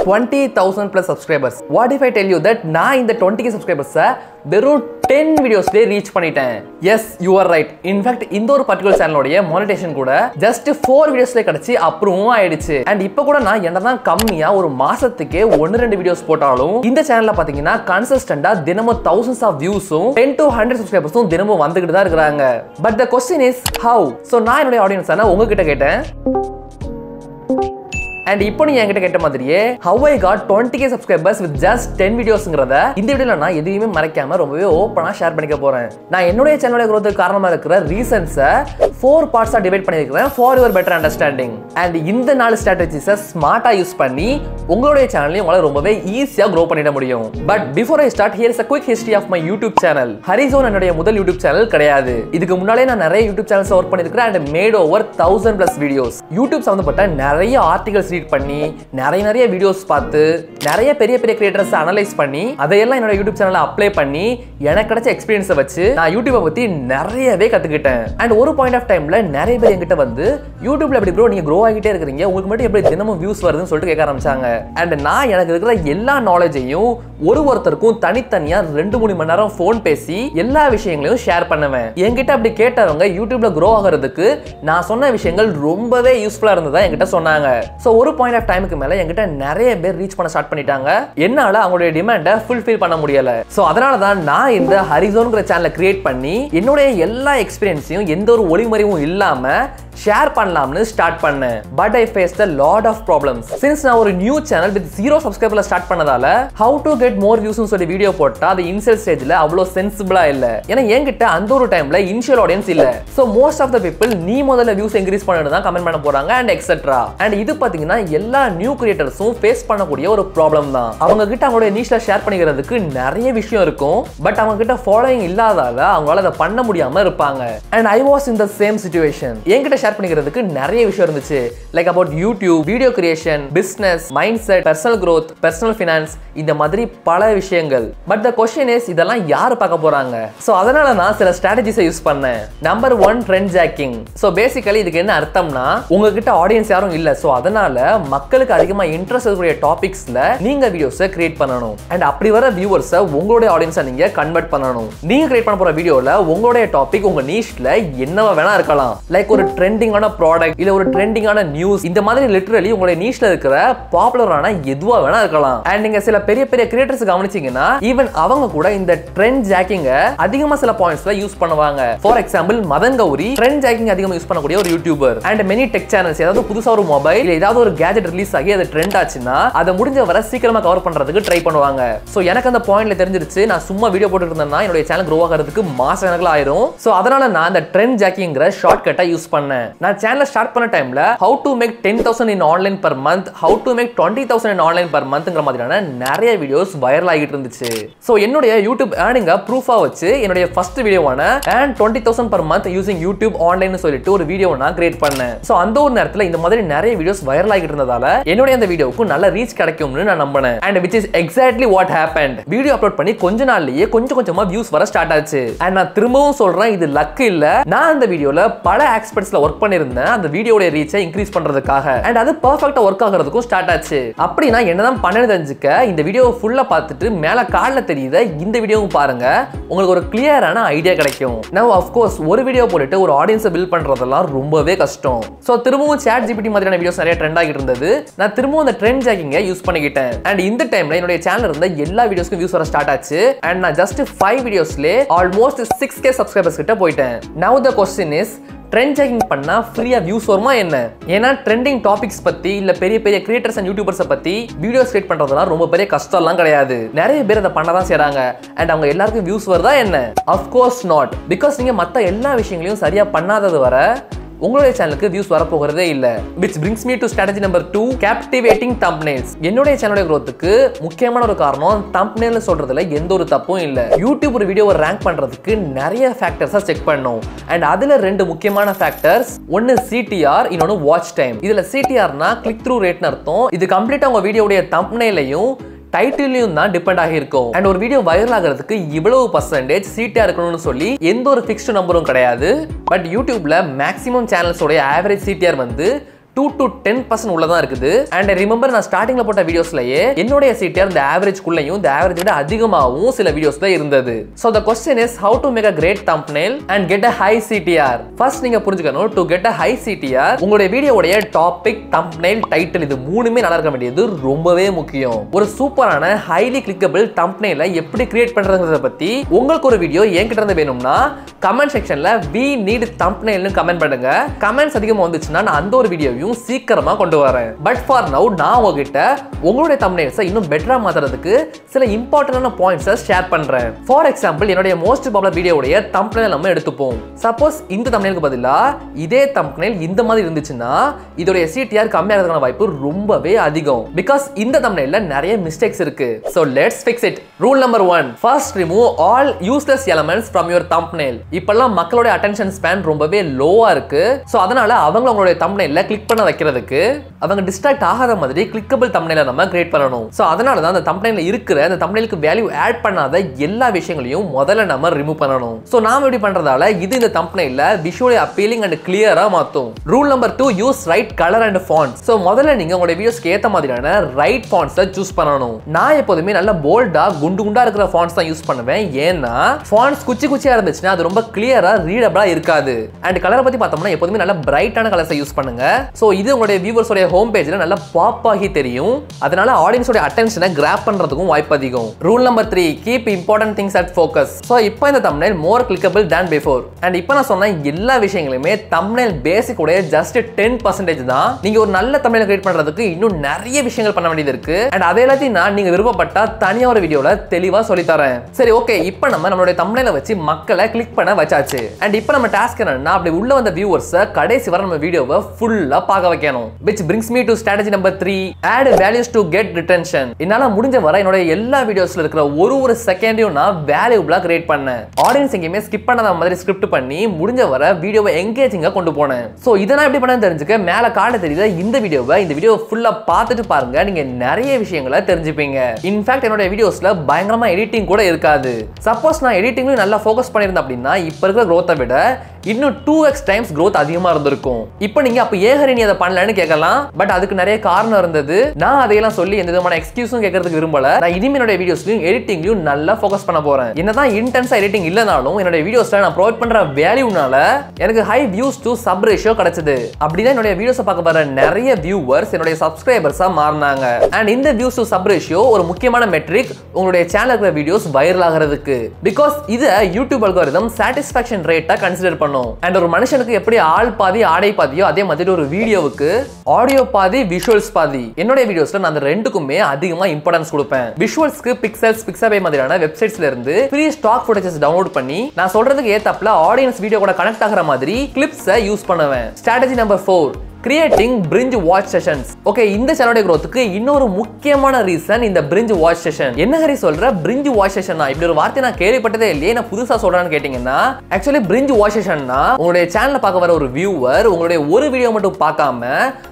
20,000 plus subscribers. What if I tell you that நான் இந்த 20k subscribers வெறும் 10 வீடியோஸ்ல ரீச் பண்ணிட்டேன்? Yes, you are right. In fact இந்த ஒரு பர்டிகுலர் சேனலோட மானிடைசேஷன் கூட ஜஸ்ட் 4 வீடியோஸ்ல கிடைச்சி அப்ரூவும் ஆயிடுச்சு. அண்ட் இப்போ கூட நான் என்னதான் கம்மியா ஒரு மாசத்துக்கே 1-2 வீடியோஸ் போட்டாலும் இந்த சேனல்ல பாத்தீங்கன்னா கன்சிஸ்டன்டா தினமும் thousands of வியூஸும் 10 to 100 சப்ஸ்கிரைபர்ஸும் தினமும் வந்துகிட்டு தான் இருக்காங்க. But the question is how? So நான் என்னோட ஆடியன்ஸான உங்ககிட்ட கேட்டேன். And இப்போ நீ என்கிட்ட கேட்ட மாதிரியே how I got 20k subscribers with just 10 வீடியோஸ்ங்கறத இந்த வீடியோல நான் எதையுமே மறைக்காம ரொம்பவே ஓபனா ஷேர் பண்ணிக்க போறேன். நான் என்னோட சேனலோட growth காரணமா இருக்கிற ரீசன்ஸை 4 பார்ட்ஸா டிவைட் பண்ணிருக்கேன் for your better understanding. And இந்த 4 ஸ்ட்ராட்டஜிஸை ஸ்மார்ட்டா யூஸ் பண்ணி உங்களோட சேனலையும் உங்களால ரொம்பவே ஈஸியா grow பண்ணிட முடியும். But before I start, here is a quick history of my YouTube channel. ஹரிசோன் என்னோட முதல் YouTube சேனல் கிடையாது. இதுக்கு முன்னாலே நான் நிறைய YouTube சேனல்ஸ் ஒர்க் பண்ணிருக்கேன் and made over 1000 plus videos. YouTube சம்பந்தப்பட்ட நிறைய ஆர்டிகல்ஸ் ரீட் பண்ணி நிறைய வீடியோஸ் பார்த்து நிறைய பெரிய கிரியேட்டர்ஸ் அனலைஸ் பண்ணி அதையெல்லாம் என்னோட யூடியூப் சேனல்ல அப்ளை பண்ணி எனக்கு கிடைச்ச எக்ஸ்பீரியன்ஸை வச்சு நான் யூடியூபை பத்தி நிறையவே கத்துக்கிட்டேன். அண்ட் ஒரு பாயிண்ட் ஆஃப் டைம்ல நிறைய பேர் என்கிட்ட வந்து யூடியூப்ல எப்படி ப்ரோ நீங்க க்ரோ ஆகிட்டே இருக்கீங்க, உங்களுக்கு மட்டும் எப்படி தினமும் வியூஸ் வருதுன்னு சொல்லிட்டு கேட்க ஆரம்பிச்சாங்க. அண்ட் நான் எனக்கு இருக்கிற எல்லா நாலேஜையும் ஒருத்தருக்கும் தனித்தனியா 2-3 மணி நேரம் போன் பேசி எல்லா விஷயங்களையும் ஷேர் பண்ணுவேன். என்கிட்ட அப்படி கேட்டவங்க யூடியூப்ல க்ரோ ஆகிறதுக்கு நான் சொன்ன விஷயங்கள் ரொம்பவே யூஸ்ஃபுல்லா இருந்ததா என்கிட்ட சொன்னாங்க. சோ ஒரு பாயிண்ட் ஆஃப் டைமுக்கு மேல என்கிட்ட நிறைய பேர் ரீச் பண்ண ஸ்டார்ட் பண்ணிட்டாங்க. என்னால அவங்களுடைய டிமாண்டை ஃபுல்ஃபில் பண்ண முடியல. சோ அதனால தான் நான் இந்த ஹரிசோன்ங்கற சேனலை கிரியேட் பண்ணி என்னோட எல்லா எக்ஸ்பீரியன்ஸையும் எந்த ஒரு ஒளிமறைவும் இல்லாம ஷேர் பண்ணலாம்னு ஸ்டார்ட் பண்ணேன். But I faced a lot of problems. Since நான் ஒரு நியூ சேனல் வித் 0 சப்ஸ்கிரைபர்ல ஸ்டார்ட் பண்ணதால how to get more views னு சொல்லி வீடியோ போட்டா அது இனிஷியல் ஸ்டேஜ்ல அவ்வளவு சென்சிபிளா இல்ல. ஏன்னா என்கிட்ட அந்த ஒரு டைம்ல இனிஷியல் ஆடியன்ஸ் இல்ல. So most of the people நீ முதல்ல வியூஸ் இன்கிரீஸ் பண்ணனும் தான் கமெண்ட் பண்ண போறாங்க and etc. அண்ட் இது பாத்தீங்கன்னா எல்லா நியூ கிரியேட்டர்ஸும் ஃபேஸ் பண்ணக்கூடிய ஒரு ப்ராப்ளம் தான். அவங்க கிட்ட அவங்களோட நீஷ்ல ஷேர் பண்ணிக்கிறதுக்கு நிறைய விஷயம் இருக்கும். பட் அவங்க கிட்ட ஃபாலோயிங் இல்லாதால அவங்களால அதை பண்ண முடியாம இருப்பாங்க. And I was in the same situation. என்கிட்ட ஷேர் பண்ணிக்கிறதுக்கு நிறைய விஷயம் இருந்துச்சு. Like about YouTube, video creation, business, mind set, personal growth, personal finance, இந்த மாதிரி பல விஷயங்கள். பட் த क्वेश्चन இஸ் இதெல்லாம் யார் பார்க்க போறாங்க? சோ அதனால நான் சில ஸ்ட்ராட்டஜிஸை யூஸ் பண்ணேன். Number 1, trend jogging. So basically இதுக்கு என்ன அர்த்தம்னா உங்ககிட்ட ஆடியன்ஸ் யாரும் இல்ல. சோ அதனால மக்களுக்கு அதிகமா இன்ட்ரெஸ்ட் இருக்கக்கூடிய டாபிக்ஸ்ல நீங்க வீடியோஸை கிரியேட் பண்ணணும். அண்ட் அப்படி வர வியூவர்ஸை உங்களுடைய ஆடியன்ஸா நீங்க கன்வெர்ட் பண்ணணும். நீங்க கிரியேட் பண்ண போற வீடியோல உங்களுடைய டாபிக் உங்க நீஷ்ல என்னவா வேணா இருக்கலாம். லைக் ஒரு ட்ரெண்டிங்கான ப்ராடக்ட் இல்ல ஒரு ட்ரெண்டிங்கான நியூஸ், இந்த மாதிரி லிட்டரலி உங்களுடைய நீஷ்ல இருக்கிற பாப்புலரான எதுவா வேணா இருக்கலாம். அண்ட் நீங்க சில பெரிய கிரியேட்டர்ஸ் கவனிச்சீங்கன்னா ஈவன் அவங்க கூட இந்த ட்ரெண்ட் ஜாக்கிங்க அதிகமா சில பாயிண்ட்ஸ்ல யூஸ் பண்ணுவாங்க. For example Madan Gowri trend jacking அதிகமா யூஸ் பண்ணக்கூடிய ஒரு youtuber. And many tech channels ஏதாவது புதுசா ஒரு மொபைல் இல்ல ஏதாவது ஒரு கேஜெட் ரிலீஸ் ஆகி அது ட்ரெண்ட் ஆச்சுன்னா அதை முடிஞ்ச வரை சீக்கிரமா கவர் பண்றதுக்கு ட்ரை பண்ணுவாங்க. சோ எனக்கு அந்த பாயிண்ட்ல தெரிஞ்சிருச்சு நான் சும்மா வீடியோ போட்டு இருந்தேன்னா என்னோட சேனல் க்ரோ ஆகிறதுக்கு மாச கணக்குல ஆயிரும். சோ அதனால நான் அந்த ட்ரெண்ட் ஜாக்கிங்கிற ஷார்ட் கட்டை யூஸ் பண்ணேன். நான் சேனலை ஸ்டார்ட் பண்ண டைம்ல how to make 10,000 in online per month, how to make 20,000 in online per monthங்கற மாதிரியான நிறைய வீடியோஸ் வைரல் ஆகிட்டு இருந்துச்சு. சோ என்னோட YouTube earning ப்ரூஃபா வச்சு என்னோட first வீடியோவான and 20,000 per month using YouTube online னு சொல்லிட்டு ஒரு வீடியோ நான் கிரியேட் பண்ணேன். சோ அந்த ஒரு நேரத்துல இந்த மாதிரி நிறைய வீடியோஸ் வைரல் ஆகிட்டு இருந்ததால என்னோட அந்த வீடியோக்கு நல்ல ரீச் கிடைக்கும்னு நான் நம்பினேன். and which is exactly what happened. Video upload பண்ணி கொஞ்ச நாள்லயே கொஞ்சமா வியூஸ் வர ஸ்டார்ட் ஆச்சு. and நான் திரும்பவும் சொல்றேன் இது லக் இல்ல. நான் அந்த வீடியோல பல எக்ஸ்பர்ட்ஸ்ல வர்க் பண்ணிருந்தேன் அந்த வீடியோட ரீச்சை இன்க்ரீஸ் பண்றதுக்காக. and அது பெர்ஃபெக்ட்டா வர்க் ஆகிறதுக்கும் ஸ்டார்ட் ஆச்சு. அப்படினா என்னதான் பண்ணனு தெரிஞ்சுக்க இந்த வீடியோவை ஃபுல்லா பார்த்துட்டு மேல கால்ல தெரியுத இந்த வீடியோவும் பாருங்க. உங்களுக்கு ஒரு கிளியரான ஐடியா கிடைக்கும். now of course ஒரு வீடியோ போட்டுட்டு ஒரு ஆடியன்ஸை பில்ட் பண்றதெல்லாம் ரொம்பவே கஷ்டம். சோ திரும்பவும் சாட் ஜிபிடி மாதிரியான வீடியோஸ் நிறைய ட்ரெண்ட் ஆகிட்டு இருந்தது. நான் திரும்பவும் அந்த ட்ரெண்ட் ஜாக்கிங்கை யூஸ் பண்ணிக்கிட்டேன். and இந்த டைம்ல என்னோட சேனல்ல இருந்த எல்லா வீடியோஸ்க்கும் வியூஸ் வர ஸ்டார்ட் ஆச்சு. and நான் just 5 வீடியோஸ்ல ஆல்மோஸ்ட் 6k சப்ஸ்கிரைபர்ஸ் கிட்ட போயிட்டேன். now the question is trend jogging பண்ணா ஃப்ரீயா வியூஸ் வருமா என்ன? ஏன்னா ட்ரெண்டிங் டாபிக்ஸ் பத்தி இல்ல பெரிய கிரியேட்டர்ஸ் அண்ட் யூடியூபர்ஸ் பத்தி வீடியோஸ் கிரியேட் பண்றதுலாம் ரொம்ப பெரிய கஷ்டம்லாம் கிடையாது. நிறைய பேர் அதை பண்ணதான் செய்றாங்க. அண்ட் அவங்க எல்லாருக்கும் வியூஸ் வருதா என்ன? Of course not. பிகாஸ் நீங்க மத்த எல்லா விஷயங்களையும் சரியா பண்ணாதது வர உங்களுடைய சேனலுக்கு வியூஸ் வர போகிறதே இல்ல. which brings me to strategy number 2, captivating thumbnails. என்னோட சேனலோட growthக்கு முக்கியமான ஒரு காரணம் thumbnail சொல்றதுல எந்த ஒரு தப்பும் இல்ல. யூடியூப் ஒரு வீடியோவை ரேங்க் பண்றதுக்கு நிறைய ஃபேக்டர்ஸை செக் பண்ணணும். அண்ட் அதுல 2 முக்கியமான ஃபேக்டர்ஸ். ஒன்னு CTR, இன்னொன்னு வாட்ச் டைம். இதுல CTRனா கிளிக் த்ரூ ரேட்னு அர்த்தம். இது கம்ப்ளீட்டா உங்க வீடியோடைய thumbnailலையும் டைட்டிலையும் தான் டிபெண்ட் ஆகியிருக்கும். அண்ட் ஒரு வீடியோ வைரல் ஆகிறதுக்கு இவ்வளவு பர்சன்டேஜ் சீட்டா இருக்கணும்னு சொல்லி எந்த ஒரு ஃபிக்ஸ்டு நம்பரும் கிடையாது. பட் யூடியூப்ல மேக்ஸிமம் சேனல்ஸோட ஆவரேஜ் CTR வந்து 2 to 10% உள்ள தான் இருக்குது. And I remember நான் ஸ்டார்டிங்ல போட்ட வீடியோஸ்லயே என்னோட CTR இந்த ஆவரேஜ் குள்ளேயும் இந்த ஆவரேஜ் விட அதிகமாகவும் சில வீடியோஸ்ல இருந்தது. So the question is how to make a great thumbnail and get a high CTR. First நீங்க புரிஞ்சுக்கணும், to get a high CTR உங்களுடைய வீடியோவுடைய டாபிக், thumbnail, டைட்டில் இது மூணுமே நல்லா இருக்க வேண்டியது ரொம்பவே முக்கியம். ஒரு சூப்பரான ஹைலி கிளிக்கபிள் thumbnail எப்படி கிரியேட் பண்றதுங்கறத பத்தி உங்களுக்கு ஒரு வீடியோ என்கிட்ட இருந்து வேணும்னா கமெண்ட் செக்ஷன்ல we need thumbnail னு கமெண்ட் பண்ணுங்க. கமெண்ட்ஸ் அதிகமா வந்துச்சுன்னா நான் அந்த ஒரு வீடியோவையும் சீக்கிரமா கொண்டு வரேன். பட் ஃபார் நவ நான் உங்ககிட்ட உங்களுடைய thumbnails இன்னும் பெட்டரா மாத்துறதுக்கு சில இம்பார்ட்டன்டான பாயிண்ட்ஸ் ஷேர் பண்றேன். ஃபார் எக்ஸாம்பிள் என்னோட மோஸ்ட் பாப்புலர் வீடியோவுடைய thumbnail நம்ம எடுத்துப்போம். சப்போஸ் இந்த thumbnailக்கு பதிலா இதே thumbnail இந்த மாதிரி இருந்துச்சுன்னா இதோட CTR கம்மியாகிறதுக்கான வாய்ப்பு ரொம்பவே அதிகம். பிகாஸ் இந்த thumbnailல நிறைய மிஸ்டேக்ஸ் இருக்கு. So let's fix it. Rule number 1. First remove all useless elements from your thumbnail. இப்பெல்லாம் மக்களோட attention span ரொம்பவே லோவா இருக்கு. So அதனால அவங்க அவங்களுடைய thumbnailல கிளிக் பண்ண வைக்கிறதுக்கு அவங்க டிஸ்ட்ராக்ட் ஆகாத மாதிரி கிளிக்கபிள் thumbnail நம்ம கிரியேட் பண்ணணும். சோ அதனால தான் அந்த thumbnailல இருக்கிற அந்த thumbnailக்கு வேல்யூ ஆட் பண்ணாத எல்லா விஷயங்களையும் முதல்ல நம்ம ரிமூவ் பண்ணணும். சோ நாம இப்படி பண்றதால இது இந்த thumbnailல visually appealing and clear-ஆ மாத்தும். Rule number 2, use right color and fonts. So முதல்ல நீங்க உங்க வீடியோஸ்க்கு ஏத்த மாதிரியான ரைட் fonts-ஐ சூஸ் பண்ணணும். நான் எப்போதுமே நல்ல போல்டா குண்டு குண்டா இருக்கிற fonts தான் யூஸ் பண்ணுவேன். ஏன்னா fonts குச்சி குச்சியா இருந்துச்சுன்னா அது ரொம்ப clear-ஆ ரீடபிளா இருக்காது. அண்ட் கலரை பத்தி பார்த்தோம்னா எப்போதுமே நல்ல பிரைட்டான கலர்ஸை யூஸ் பண்ணுங்க. சோ இது உங்களுடைய வியூவர்ஸோட ஹோம் பேஜ்ல நல்ல பாப் ஆகி தெரியும். அதனால ஆடியன்ஸோட அட்டென்ஷனை கிராப் பண்றதுக்கும் வாய்ப்பு அதிகம். Rule number 3, keep important things at focus. So இப்போ இந்த thumbnail more clickable than before. And இப்போ நான் சொன்ன எல்லா விஷயங்களுமே thumbnail பேசிக் உடைய ஜஸ்ட் 10% தான். நீங்க ஒரு நல்ல thumbnail கிரியேட் பண்றதுக்கு இன்னும் நிறைய விஷயங்கள் பண்ண வேண்டியது இருக்கு. அண்ட் அதே எல்லாத்தையும் நான் நீங்க விருப்பப்பட்டா தனியா ஒரு வீடியோல தெளிவா சொல்லி தரேன். சரி, ஓகே, இப்போ நம்மளுடைய thumbnail வச்சு மக்களை கிளிக் பண்ண வச்சாச்சு. அண்ட் இப்போ நம்ம டாஸ்க் என்னன்னா அப்படி உள்ள வந்த வியூவர்ஸ் கடைசி வரை நம்ம வீடியோவை ஃபுல்லா பார்க்க வைக்கணும். which brings me to strategy number 3, add values to get retention. என்னால முடிஞ்ச வரை என்னோட எல்லா வீடியோஸ்ல இருக்கிற ஒரு செகண்டையும் நான் வேல்யூபிளா கிரியேட் பண்ணேன். ஆடியன்ஸ் எங்கேயுமே ஸ்கிப் பண்ணாத மாதிரி ஸ்கிரிப்ட் பண்ணி முடிஞ்ச வரை வீடியோவை எங்கேஜிங்கா கொண்டு போனேன். சோ இதை நான் எப்படி பண்ண தெரிஞ்சுக்க மேல காட்ட தெரியுது இந்த வீடியோவை ஃபுல்லா பார்த்துட்டு பாருங்க. நீங்க நிறைய விஷயங்களை தெரிஞ்சுப்பீங்க. இன்ஃபேக்ட் என்னோட வீடியோஸ்ல பயங்கரமா எடிட்டிங் கூட இருக்காது. சப்போஸ் நான் எடிட்டிங்ல நல்லா ஃபோக்கஸ் பண்ணியிருந்தேன் அப்படின்னா இப்ப இருக்கிற growth-ஐ விட இன்னும் 2x டைம்ஸ் growth அதிகமா இருந்திருக்கும். இப்போ நீங்க அப்ப ஏகரி நீ அதை பண்ணலன்னு கேட்கலாம். பட் அதுக்கு நிறைய காரணம் இருந்தது. நான் அதையெல்லாம் சொல்லி எந்த விதமான எக்ஸ்கியூஸும் கேட்கறதுக்கு விரும்பல. நான் இனிமே என்னோட வீடியோஸ்லயும் எடிட்டிங்லயும் நல்லா ஃபோக்கஸ் பண்ண போறேன். என்னதான் இன்டென்ஸா எடிட்டிங் இல்லனாலும் என்னோட வீடியோஸ்ல நான் ப்ரொவைட் பண்ற வேல்யூனால எனக்கு high views to sub ratio கிடைச்சது. அப்படிதான் என்னோட வீடியோஸை பார்க்க வர நிறைய வியூவர்ஸ் என்னோட சப்ஸ்கிரைபர்ஸா மாறினாங்க. அண்ட் இந்த வியூஸ் டு சப் ரேஷியோ ஒரு முக்கியமான மெட்ரிக் உங்களுடைய சேனல்ல இருக்கிற வீடியோஸ் வைரல் ஆகிறதுக்கு. பிகாஸ் இத யூடியூப் அல்காரிதம் சாட்டிஸ்ஃபேக்ஷன் ரேட்டா கன்சிடர் பண்ணும். அண்ட் ஒரு மனுஷனுக்கு எப்படி ஆள் பாதி ஆடை பாதியோ அதே மாதிரி ஒரு வீடியோவுக்கு ஆடியோ பாதி விஷுவல்ஸ் பாதி. என்னோட வீடியோஸ்ல நான் அந்த ரெண்டுக்குமே அதிகமா இம்பார்ட்டன்ஸ் கொடுப்பேன். விஷுவல்ஸ்க்கு பிக்சல்ஸ், பிக்ஸாபே மாதிரியான வெப்சைட்ஸ்ல இருந்து ஃப்ரீ ஸ்டாக் ஃபுட்டேஜஸ் டவுன்லோட் பண்ணி நான் சொல்றதுக்கு ஏத்தாப்ல ஆடியன்ஸ் வீடியோ கூட கனெக்ட் ஆகிற மாதிரி கிளிப்ஸை யூஸ் பண்ணுவேன். Strategy number 4, creating binge watch sessions. Okay, இந்த சேனலோட growthக்கு இன்னொரு முக்கியமான ரீசன் இந்த பிரிஞ்ச் வாட்ச் செஷன். என்ன ஹரி சொல்ற பிரிஞ்ச் வாட்ச் செஷனா? இப்படி ஒரு வார்த்தை நான் கேள்விப்பட்டதே இல்லையே, நான் புதுசா சொல்றேன்னு கேட்டீங்கன்னா ஆக்சுவலி பிரிஞ்ச் வாட்ச் செஷன்னா உங்களுடைய சேனலை பார்க்க வர ஒரு வியூவர் உங்களுடைய ஒரு வீடியோ மட்டும் பார்க்காம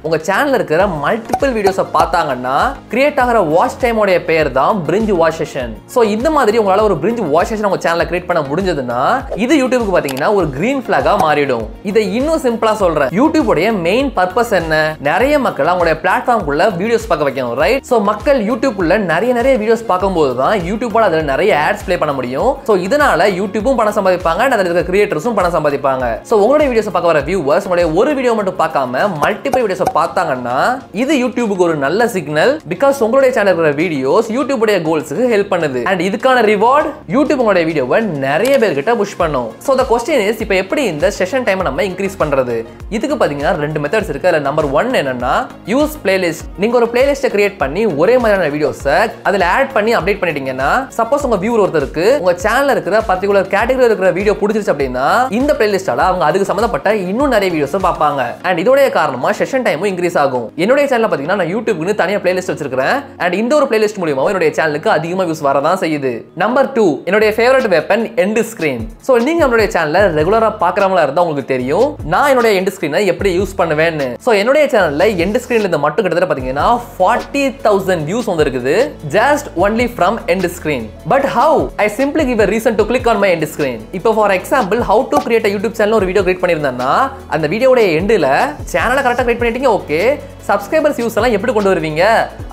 உங்க சேனல்ல இருக்கிற மல்டிபிள் வீடியோஸை பார்த்தாங்கன்னா கிரியேட் ஆகிற வாட்ச் டைமோட பேர் தான் பிரிஞ்ச் வாட்ச் செஷன். சோ இந்த மாதிரி உங்களால ஒரு பிரிஞ்ச் வாட்ச் செஷன் உங்க சேனல்ல கிரியேட் பண்ண முடிஞ்சதுன்னா இது யூடியூப்க்கு பாத்தீங்கன்னா ஒரு கிரீன் ஃபிளாகா மாறிடும். இதை இன்னும் சிம்பிளா சொல்றேன். யூடியூப் உடைய மெயின் பர்பஸ் என்ன? நிறைய மக்கள் அவங்களுடைய பிளாட்ஃபார்ம்குள்ள வீடியோஸ் பார்க்க வைக்கணும், ரைட்? சோ மக்கள் யூடியூப்குள்ள நிறைய வீடியோஸ் பார்க்கும்போது தான் யூடியூபால அதுல நிறைய ஆட்ஸ் ப்ளே பண்ண முடியும். சோ இதனால யூடியூபும் பணம் சம்பாதிப்பாங்க, அதுல இருக்கிற கிரியேட்டர்ஸும் பணம் சம்பாதிப்பாங்க. சோ உங்களுடைய வீடியோஸ் பார்க்க வர வியூவர்ஸ் உங்களுடைய ஒரு வீடியோ மட்டும் பார்க்காம மல்டிபிள் வீடியோஸ் பார்த்தாங்கன்னா இது யூடியூபுக்கு ஒரு நல்ல சிக்னல். பிகாஸ் உங்களுடைய சேனல்ல இருக்கிற வீடியோஸ் யூடியூப் உடைய கோல்ஸ்க்கு ஹெல்ப் பண்ணுது. அண்ட் இதுக்கான ரிவார்ட் யூடியூப் உங்களுடைய வீடியோவை நிறைய பேர் கிட்ட புஷ் பண்ணும். சோ தி क्वेश्चन இஸ் இப்போ எப்படி இந்த செஷன் டைமை நம்ம இன்க்ரீஸ் பண்றது? இதுக்கு பாத்தீங்கன்னா ரெண்டு மெத்தட்ஸ் இருக்கு. அதுல நம்பர் 1 என்னன்னா யூஸ் பிளேலிஸ்ட். நீங்க ஒரு பிளேலிஸ்ட்டை கிரியேட் பண்ணி ஒரே மாதிரியான வீடியோஸை அதுல ஆட் பண்ணி அப்டேட் பண்ணிட்டீங்கன்னா சப்போஸ் உங்க வியூவர் ஒருத்தருக்கு உங்க சேனல்ல இருக்கிற பர்టిక్యులர் கேட்டகரியில இருக்கிற வீடியோ பிடிச்சிருச்சு அப்படின்னா இந்த பிளேலிஸ்டால அவங்க அதுக்கு சம்பந்தப்பட்ட இன்னும் நிறைய வீடியோஸ் பார்ப்பாங்க. அண்ட் இதோட காரணமா செஷன் டைமும் இன்க்ரீஸ் ஆகும். என்னோட சேனல்ல பாத்தீங்கன்னா நான் யூடியூப்க்கு தனியா பிளேலிஸ்ட் வச்சிருக்கேன். அண்ட் இந்த ஒரு பிளேலிஸ்ட் மூலமா என்னோட சேனலுக்கு அதிகமா வியூஸ் வரதான் செய்யுது. நம்பர் 2, என்னோட favourite weapon end screen. So நீங்க நம்மளுடைய சேனலை ரெகுலரா பார்க்கறவங்களா இருந்தா உங்களுக்கு தெரியும் நான் என்னோட எண்ட் ஸ்கிரீனை எப்படி யூஸ் பண்ணுவேன்னு. ஸ்கிரீன். சோ என்னோட சேனல்ல எண்ட் ஸ்கிரீன்ல இருந்து மட்டும் கிட்டத்தட்ட பாத்தீங்கன்னா 40,000 views வந்திருக்குது just only from end screen. But how? I simply give a reason to click on my end screen. இப்போ for example how to create a YouTube channel ஒரு வீடியோ கிரியேட் பண்ணிருந்தேன்னா அந்த வீடியோவோட எண்ட்ல சேனலை கரெக்ட்டா கிரியேட் பண்ணிட்டீங்க ஓகே, சப்ஸ்கிரைபர்ஸ் வியூஸ் எல்லாம் எப்படி கொண்டு வருவீங்க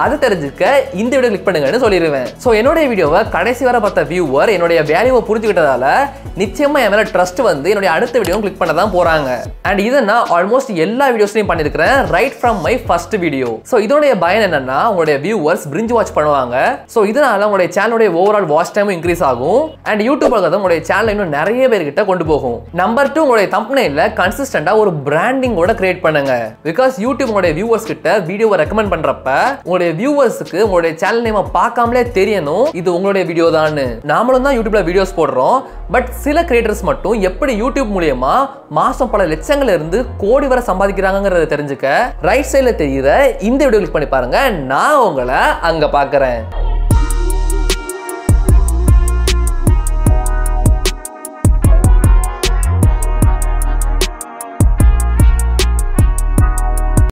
அது தெரிஞ்சுக்க இந்த வீடியோ கிளிக் பண்ணுங்கன்னு சொல்லிடுவேன். சோ என்னோட வீடியோவை கடைசி வரை பார்த்த வியூவர் என்னோட வேல்யூவை புரிஞ்சுக்கிட்டதால நிச்சயமா என் மேல ட்ரஸ்ட் வந்து என்னோட அடுத்த வீடியோ கிளிக் பண்ண தான் போறாங்க. அண்ட் இதை நான் ஆல்மோஸ்ட் எல்லா வீடியோஸ்லயும் பண்ணிருக்கிறேன் right from my first video. So இதோட பயன் என்னன்னா உங்களுடைய வியூவர்ஸ் பிரிஞ்ச் வாட்ச் பண்ணுவாங்க. சோ இதனால உங்களுடைய சேனலோட ஓவரால் வாட்ச் டைம் இன்க்ரீஸ் ஆகும். அண்ட் யூடியூப் அல்காரிதம் உங்களுடைய சேனலை இன்னும் நிறைய பேர்கிட்ட கொண்டு போகும். நம்பர் 2, உங்களுடைய தம்ப்நெயில்ல கன்சிஸ்டன்டா ஒரு பிராண்டிங்கோட கிரியேட் பண்ணுங்க. பிகாஸ் யூடியூப் உங்களுடைய வியூவர்ஸ் கிட்ட வீடியோவை ரெக்கமெண்ட் பண்றப்ப உங்களுடைய வியூவர்ஸ்க்கு உங்களுடைய சேனல் நேமை பார்க்காமலே தெரியணும் இது உங்களுடைய வீடியோ தான். நாமளும் தான் யூடியூப்ல வீடியோஸ் போடுறோம். பட் சில கிரியேட்டர்ஸ் மட்டும் எப்படி யூடியூப் மூலமா மாசம் பல லட்சங்கள்ல இருந்து கோடி வரை சம்பாதிக்கிறாங்கங்கறத தெரிஞ்சுக்க ரைட் சைடுல தெரியுற இந்த வீடியோ கிளிக் பண்ணி பாருங்க. நான் உங்களை அங்க பார்க்கறேன்.